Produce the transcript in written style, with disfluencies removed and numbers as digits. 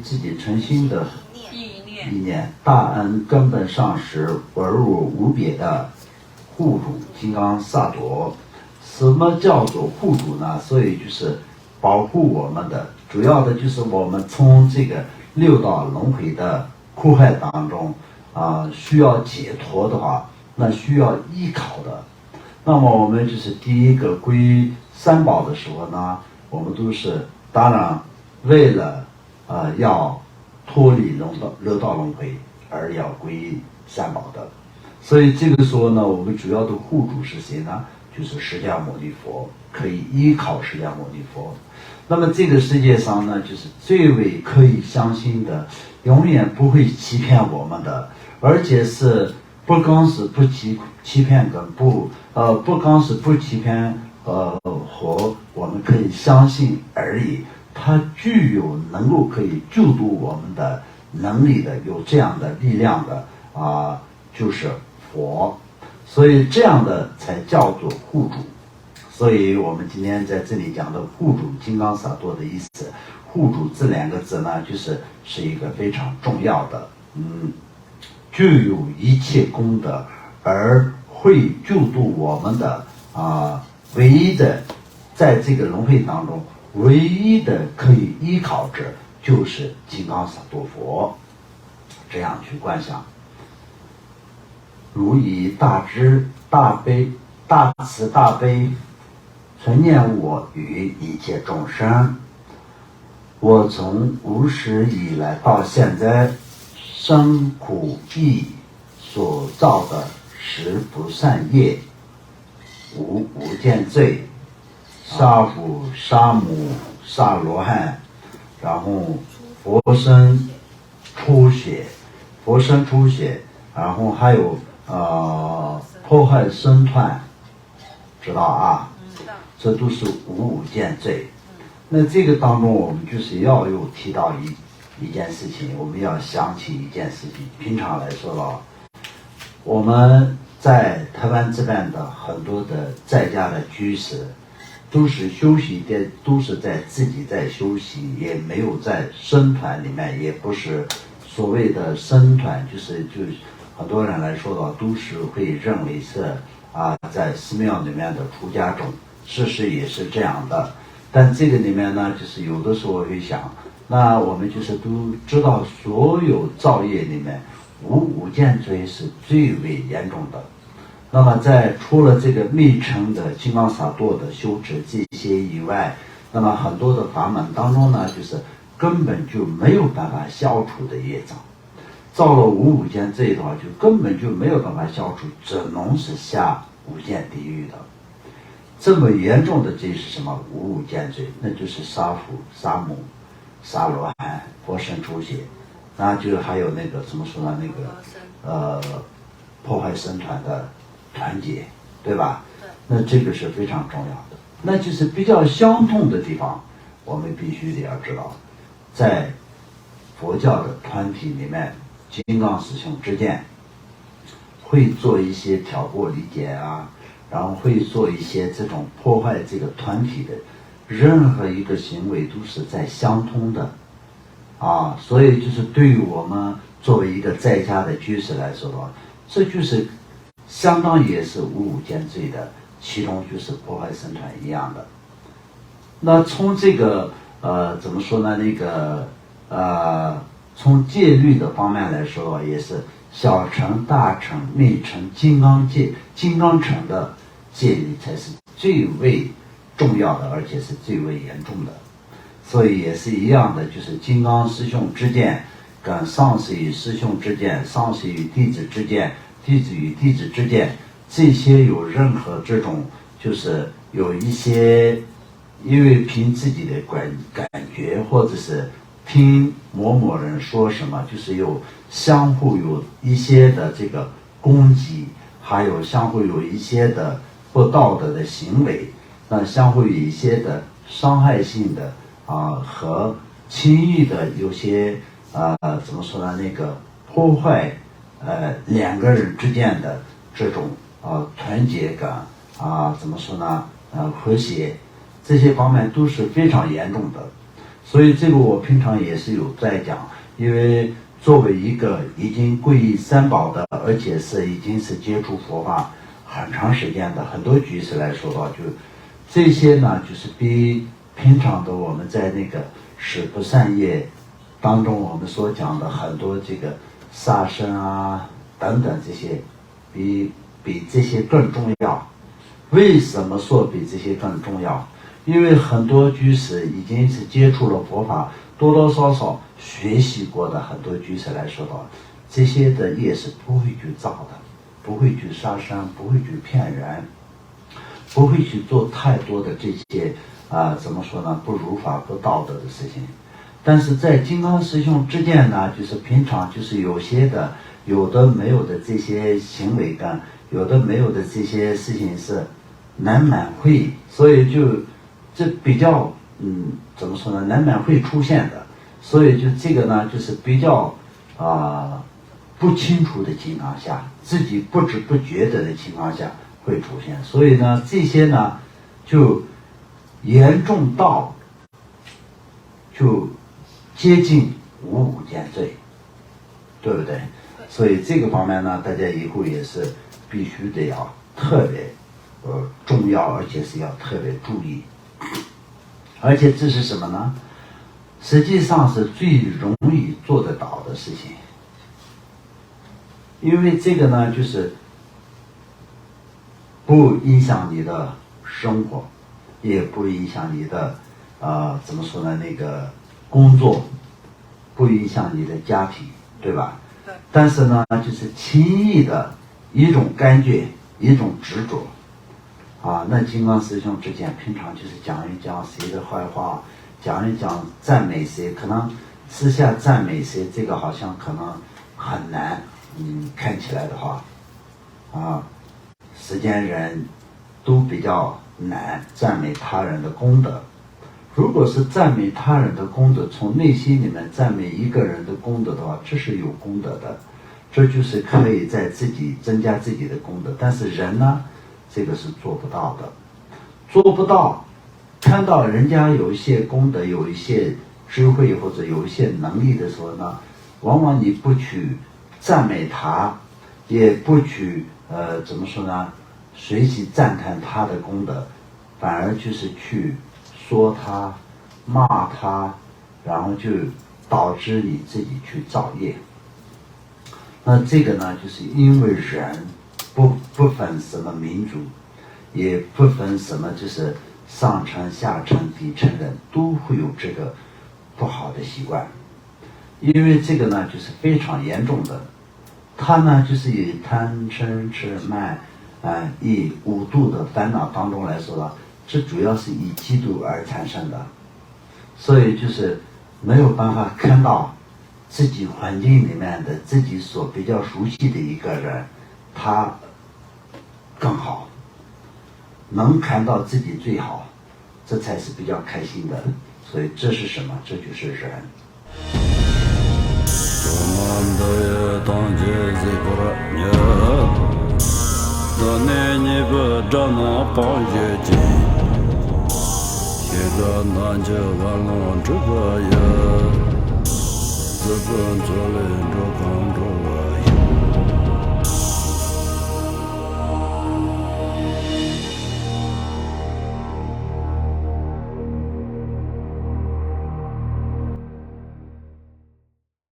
自己诚心的意念，大恩根本上师文物无别的护主金刚萨埵。什么叫做护主呢？所以就是保护我们的，主要的就是我们从这个六道轮回的苦海当中需要解脱的话，那需要依靠的。那么我们就是第一个皈依三宝的时候呢，我们都是当然为了要脱离六道轮回而要皈依三宝的。所以这个时候呢，我们主要的护主是谁呢？就是释迦牟尼佛，可以依靠释迦牟尼佛。那么这个世界上呢，就是最为可以相信的，永远不会欺骗我们的，而且是不光是不欺骗跟不光是不欺骗和我们可以相信而已，它具有能够可以救度我们的能力的，有这样的力量的就是佛。所以这样的才叫做护主。所以我们今天在这里讲的护主金刚萨埵的意思，护主这两个字呢，是一个非常重要的，具有一切功德而会救度我们的唯一的，在这个轮回当中唯一的可以依靠者就是金刚萨埵佛。这样去观想，如以大慈大悲存念我与一切众生。我从无始以来到现在，生苦役所造的十不善业，无间罪，杀父杀母杀罗汉，然后佛身出血，然后还有破坏僧团，知道啊？这都是无间罪。那这个当中，我们就是要有提到一件事情，我们要想起一件事情。平常来说了，我们在台湾这边的很多的在家的居士，都是休息的，都是自己在休息，也没有在僧团里面，也不是所谓的僧团，就是很多人来说的都是会认为是在寺庙里面的出家众，事实也是这样的。但这个里面呢，就是有的时候会想，那我们就是都知道，所有造业里面无间罪是最为严重的。那么在除了这个密乘的金刚萨埵的修持这些以外，那么很多的法门当中呢，就是根本就没有办法消除的业障。造了无间罪的话，就根本就没有办法消除，只能是下无间地狱的。这么严重的罪是什么？无间罪，那就是杀父杀母杀罗汉佛身出血，那就还有那个怎么说呢，那个破坏僧团的团结，对吧？那这个是非常重要的。那就是比较相同的地方，我们必须得要知道，在佛教的团体里面，金刚师兄之间会做一些挑拨离间然后会做一些这种破坏这个团体的任何一个行为都是在相通的所以就是对于我们作为一个在家的居士来说的话，这就是相当也是无间罪的其中就是破坏僧团一样的。那从这个怎么说呢，那个从戒律的方面来说的话，也是小乘大乘密乘金刚乘的戒律才是最为重要的，而且是最为严重的。所以也是一样的，就是金刚师兄之间跟上师与师兄之间，上师与弟子之间，弟子与弟子之间，这些有任何这种就是有一些因为凭自己的感觉，或者是听某人说什么，就是有相互有一些的这个攻击，还有相互有一些的不道德的行为，那相互有一些的伤害性的和轻易的有些怎么说呢，那个破坏两个人之间的这种团结感怎么说呢和谐，这些方面都是非常严重的。所以这个我平常也是有在讲，因为作为一个已经皈依三宝的，而且已经是接触佛法很长时间的很多居士来说的话，就这些呢，就是比平常的我们在那个十不善业当中我们所讲的很多这个杀生啊等等这些，比这些更重要。为什么说比这些更重要？因为很多居士已经是接触了佛法，多多少少学习过的很多居士来说的话，这些的业是不会去造的，不会去杀生，不会去骗人，不会去做太多的这些怎么说呢，不如法不道德的事情。但是在金刚师兄之间呢，就是平常就是有的没有的这些行为跟有的没有的这些事情是难免会，所以就这比较怎么说呢，难免会出现的。所以就这个呢，就是比较不清楚的情况下，自己不知不觉的情况下会出现。所以呢，这些呢就严重到就接近五件罪，对不对？所以这个方面呢，大家以后也是必须得要特别重要，而且是要特别注意。而且这是什么呢？实际上是最容易做得到的事情，因为这个呢，就是不影响你的生活，也不影响你的怎么说呢，那个工作，不影响你的家庭，对吧？对。但是呢，就是轻易的一种感觉，一种执着那金刚师兄之间平常就是讲一讲谁的坏话，讲一讲赞美谁，可能私下赞美谁，这个好像可能很难，看起来的话世间人都比较难赞美他人的功德。如果是赞美他人的功德，从内心里面赞美一个人的功德的话，这是有功德的，这就是可以在自己增加自己的功德。但是人呢，这个是做不到的，做不到。看到人家有一些功德，有一些智慧或者有一些能力的时候呢，往往你不去赞美他，也不去怎么说呢，随即赞叹他的功德，反而就是去说他骂他，然后就导致你自己去造业。那这个呢，就是因为人不分什么民族，也不分什么就是上层下层底层人，都会有这个不好的习惯。因为这个呢就是非常严重的，它呢就是以贪嗔痴慢以五度的烦恼当中来说呢，这主要是以嫉妒而产生的。所以就是没有办法看到自己环境里面的自己所比较熟悉的一个人他更好，能看到自己最好，这才是比较开心的。所以这是什么？这就是人。自本作人着康着